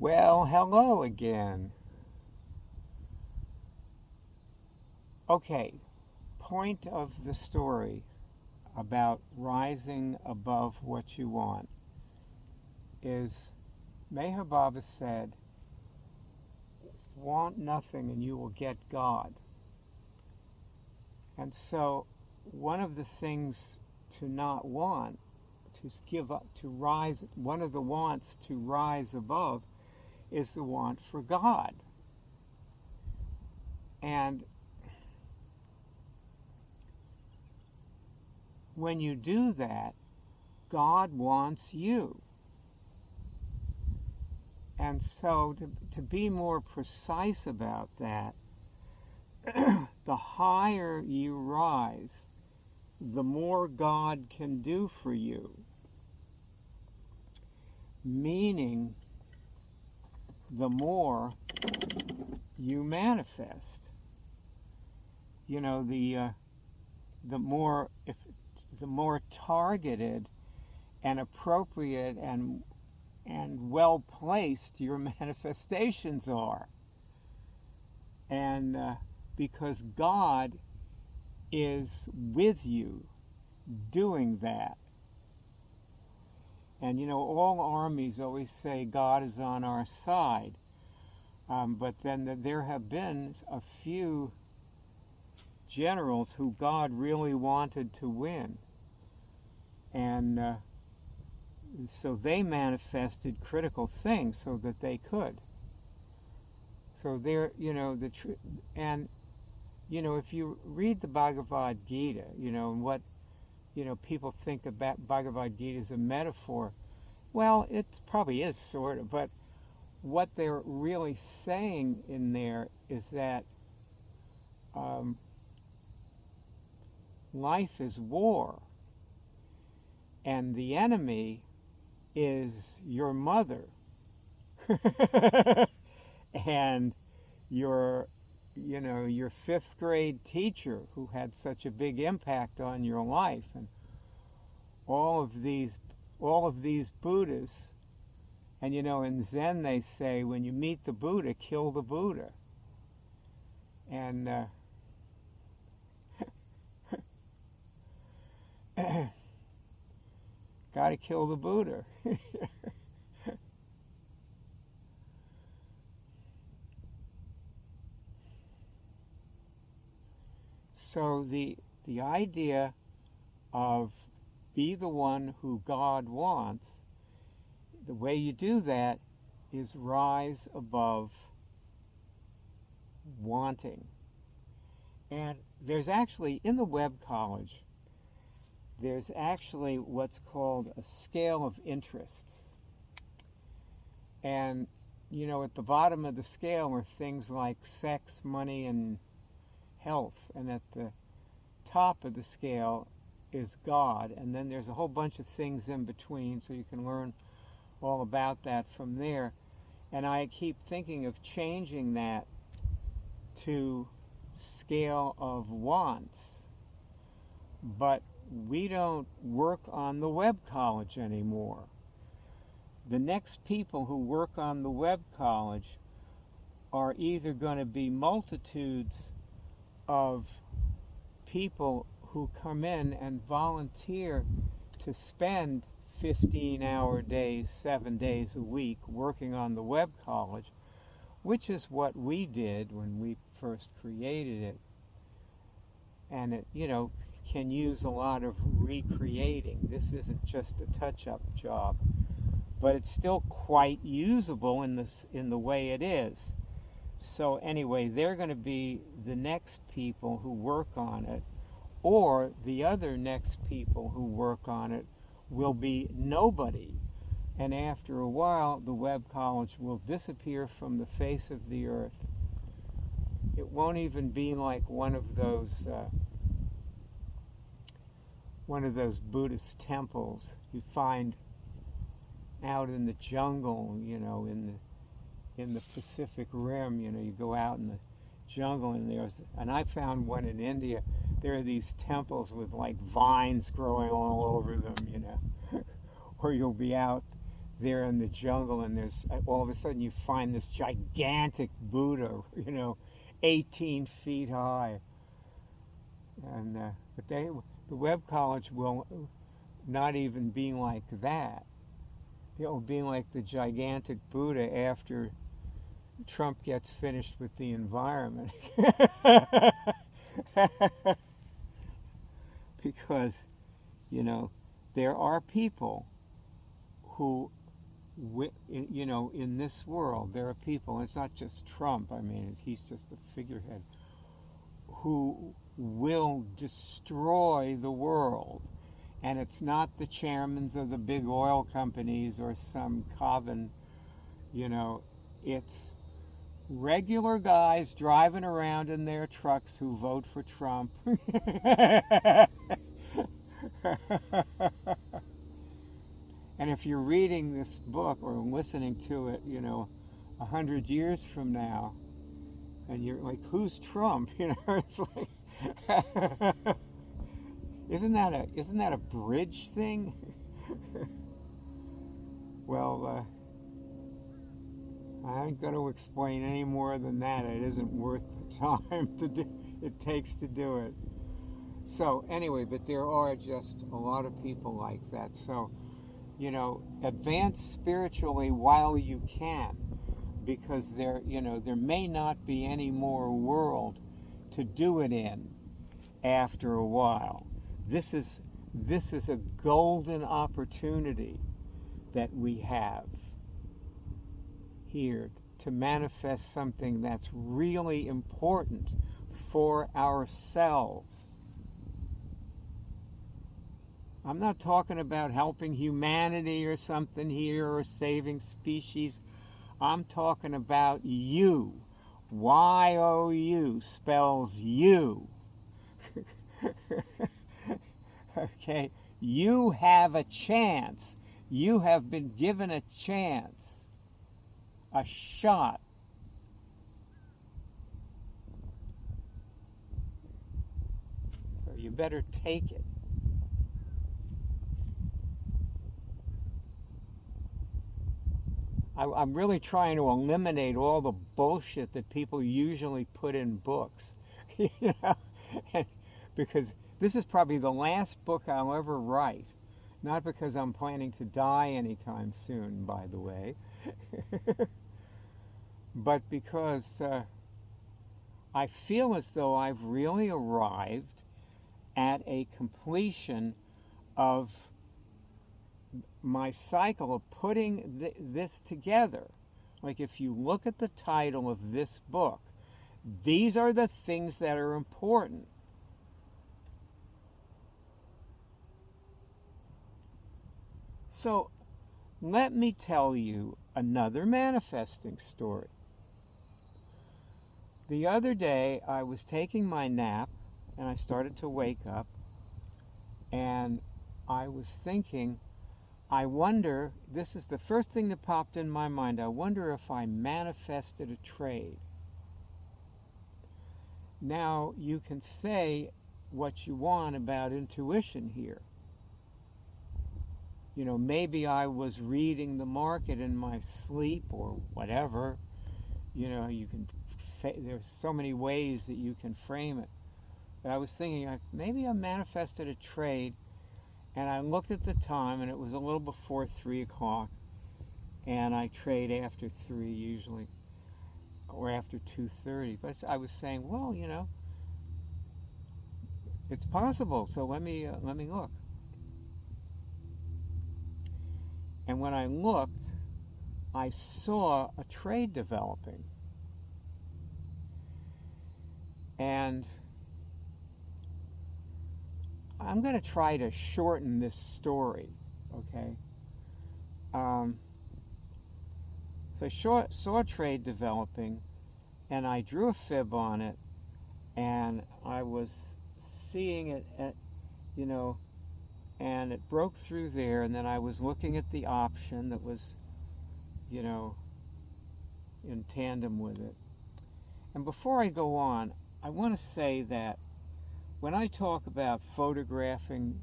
Well, hello again. Okay, point of the story about rising above what you want is Meher Baba said, want nothing and you will get God. And so one of the things to not want, to give up, to rise, one of the wants to rise above is the want for God. And when you do that, God wants you. And so to be more precise about that, the higher you rise, the more God can do for you. Meaning, the more you manifest. You know, the more targeted and appropriate and well placed your manifestations are. And because God is with you doing that. And you know, all armies always say God is on our side. But then there have been a few generals who God really wanted to win. And so they manifested critical things so that they could. So there, you know, and you know, if you read the Bhagavad Gita, you know, and what, you know, people think about Bhagavad Gita as a metaphor, well, it probably is sort of, but what they're really saying in there is that life is war, and the enemy is your mother and your, you know, your fifth grade teacher who had such a big impact on your life, and all of these Buddhas. And you know, in Zen they say, when you meet the Buddha, kill the Buddha. And gotta kill the Buddha. So the idea of be the one who God wants, the way you do that is rise above wanting. And there's actually, in the Webb College, there's actually what's called a scale of interests. And, you know, at the bottom of the scale are things like sex, money, and health. And at the top of the scale is God. And then there's a whole bunch of things in between, so you can learn all about that from there. And I keep thinking of changing that to scale of wants. But we don't work on the Webb College anymore. The next people who work on the Webb College are either going to be multitudes of people who come in and volunteer to spend 15-hour days, 7 days a week working on the Webb College, which is what we did when we first created it. And it, you know, can use a lot of recreating. This isn't just a touch-up job, but it's still quite usable in the way it is. So anyway, they're going to be the next people who work on it, or the other next people who work on it will be nobody. And after a while, the Webb College will disappear from the face of the earth. It won't even be like one of those Buddhist temples you find out in the jungle, you know, in the Pacific Rim. You know, you go out in the jungle and I found one in India. There are these temples with like vines growing all over them, you know. Or you'll be out there in the jungle, and there's all of a sudden you find this gigantic Buddha, 18 feet high. And but the Webb College will not even be like that. It'll be like the gigantic Buddha after Trump gets finished with the environment. Because, there are people who, in this world, there are people, it's not just Trump, I mean, he's just a figurehead, who will destroy the world. And it's not the chairmans of the big oil companies or some coven, it's regular guys driving around in their trucks who vote for Trump. And if you're reading this book or listening to it, 100 years from now, and you're like, who's Trump? It's like, isn't that a bridge thing? Well, I ain't going to explain any more than that. It isn't worth the time it takes to do it. So anyway, but there are just a lot of people like that. So, advance spiritually while you can, because there may not be any more world to do it in after a while. This is a golden opportunity that we have here to manifest something that's really important for ourselves. I'm not talking about helping humanity or something here or saving species. I'm talking about you. Y-O-U spells you. Okay? You have a chance. You have been given a chance. A shot. So you better take it. I'm really trying to eliminate all the bullshit that people usually put in books, because this is probably the last book I'll ever write. Not because I'm planning to die anytime soon, by the way, but because I feel as though I've really arrived at a completion of my cycle of putting this together. Like, if you look at the title of this book, these are the things that are important. So let me tell you another manifesting story. The other day I was taking my nap and I started to wake up, and I was thinking, I wonder, this is the first thing that popped in my mind, I wonder if I manifested a trade. Now, you can say what you want about intuition here. Maybe I was reading the market in my sleep or whatever. There's so many ways that you can frame it. But I was thinking, maybe I manifested a trade. And I looked at the time, and it was a little before 3 o'clock, and I trade after 3 usually, or after 2:30. But I was saying, well, it's possible. So let me look. And when I looked, I saw a trade developing, and I'm going to try to shorten this story, okay? So I saw a trade developing, and I drew a fib on it, and I was seeing it at, and it broke through there, and then I was looking at the option that was, in tandem with it. And before I go on, I want to say that when I talk about photographing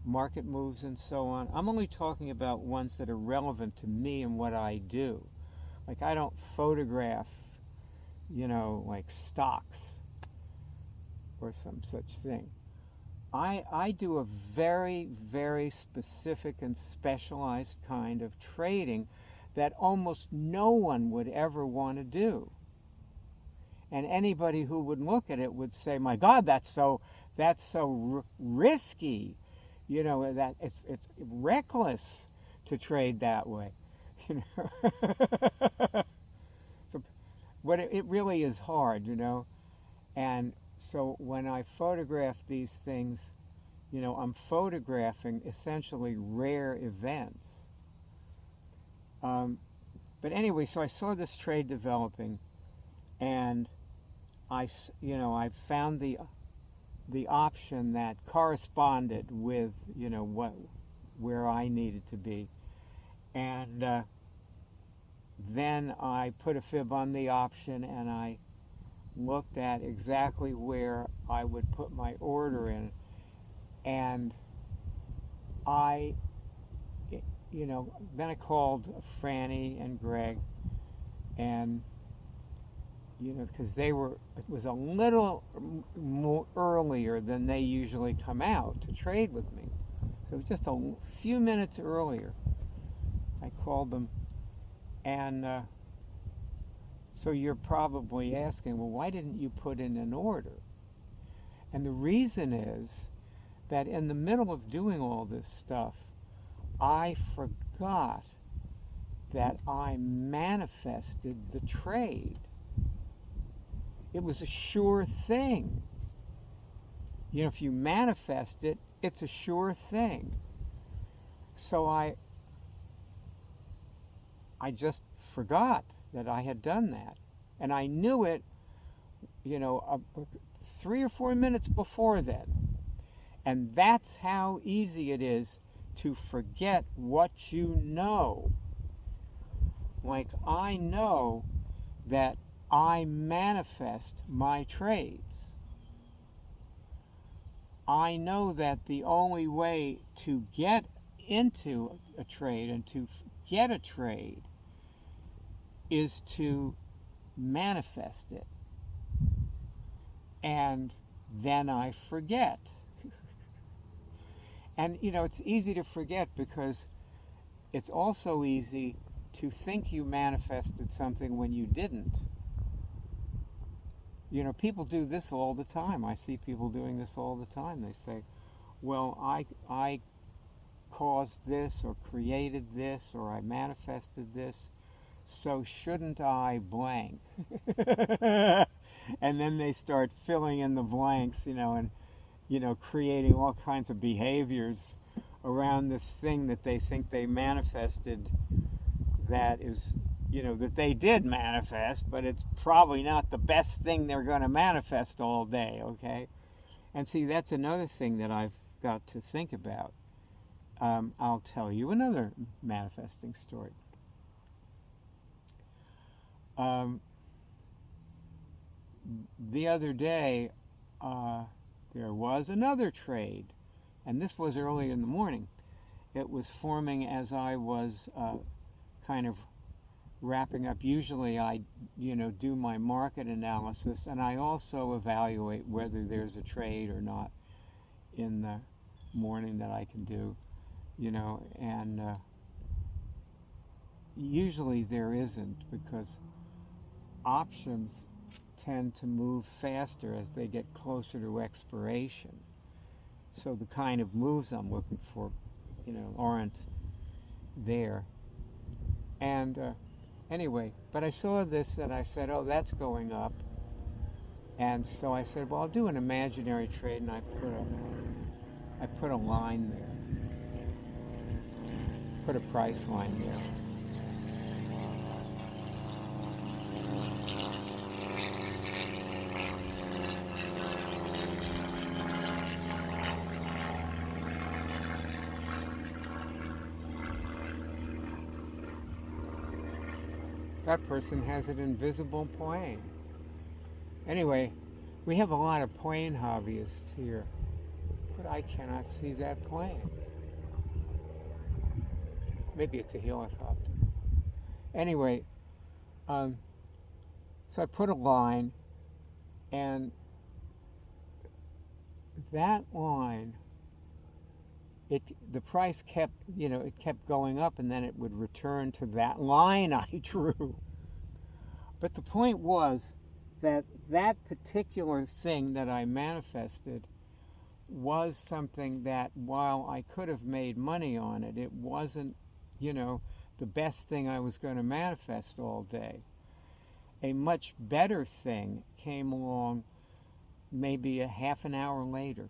market moves and so on. I'm only talking about ones that are relevant to me and what I do. Like, I don't photograph, like stocks or some such thing. I do a very, very specific and specialized kind of trading that almost no one would ever want to do. And anybody who would look at it would say, "My God, that's so risky. That it's reckless to trade that way." So, but it really is hard, And so when I photograph these things, I'm photographing essentially rare events. But anyway, so I saw this trade developing, and I found the option that corresponded with where I needed to be, and then I put a fib on the option, and I looked at exactly where I would put my order in, and then I called Franny and Greg, and because it was a little more earlier than they usually come out to trade with me. So just a few minutes earlier, I called them, and so you're probably asking, well, why didn't you put in an order? And the reason is that in the middle of doing all this stuff, I forgot that I manifested the trade. It was a sure thing. If you manifest it, it's a sure thing. So I just forgot that I had done that. And I knew it, 3 or 4 minutes before then. And that's how easy it is to forget what you know. Like, I know that I manifest my trades. I know that the only way to get into a trade and to get a trade is to manifest it. And then I forget. And, it's easy to forget because it's also easy to think you manifested something when you didn't. People do this all the time. I see people doing this all the time. They say, well, I caused this or created this or I manifested this, so shouldn't I blank? And then they start filling in the blanks, and creating all kinds of behaviors around this thing that they think they manifested, that is, that they did manifest, but it's probably not the best thing they're going to manifest all day, okay? And see, that's another thing that I've got to think about. I'll tell you another manifesting story. The other day, there was another trade, and this was early in the morning. It was forming as I was kind of wrapping up. Usually I, do my market analysis, and I also evaluate whether there's a trade or not in the morning that I can do, and usually there isn't, because options tend to move faster as they get closer to expiration. So the kind of moves I'm looking for, aren't there. And anyway, but I saw this and I said, oh, that's going up. And so I said, well, I'll do an imaginary trade, and I put a line there, put a price line there. That person has an invisible plane. Anyway, we have a lot of plane hobbyists here. but I cannot see that plane. Maybe it's a helicopter. Anyway, so I put a line, and that line, the price kept, it kept going up, and then it would return to that line I drew. But the point was that that particular thing that I manifested was something that, while I could have made money on it, it wasn't, the best thing I was going to manifest all day. A much better thing came along maybe a half an hour later.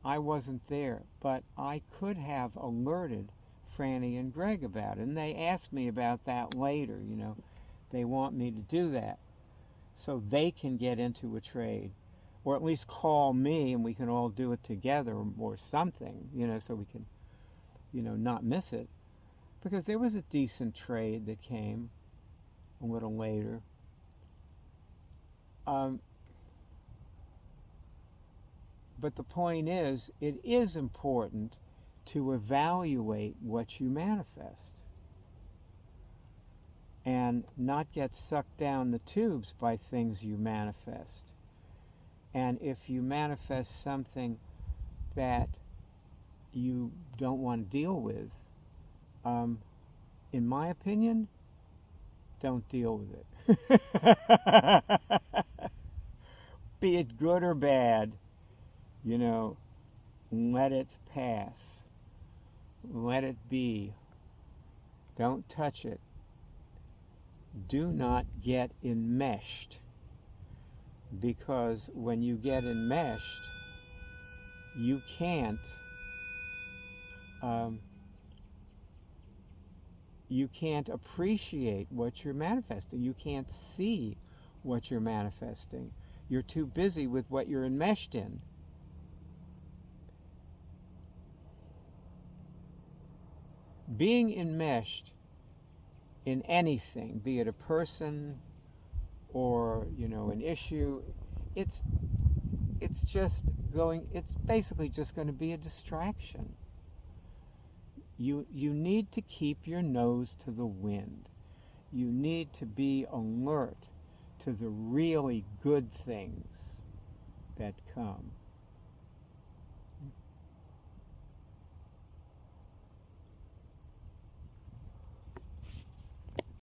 I wasn't there, but I could have alerted Franny and Greg about it, and they asked me about that later. They want me to do that so they can get into a trade, or at least call me and we can all do it together, or something, so we can, not miss it. Because there was a decent trade that came a little later. But the point is, it is important to evaluate what you manifest and not get sucked down the tubes by things you manifest. And if you manifest something that you don't want to deal with, in my opinion, don't deal with it. Be it good or bad, let it pass. Let it be. Don't touch it. Do not get enmeshed, because when you get enmeshed, you can't appreciate what you're manifesting. You can't see what you're manifesting. You're too busy with what you're enmeshed in. Being enmeshed in anything, be it a person or, an issue, it's basically just going to be a distraction. You need to keep your nose to the wind. You need to be alert to the really good things that come.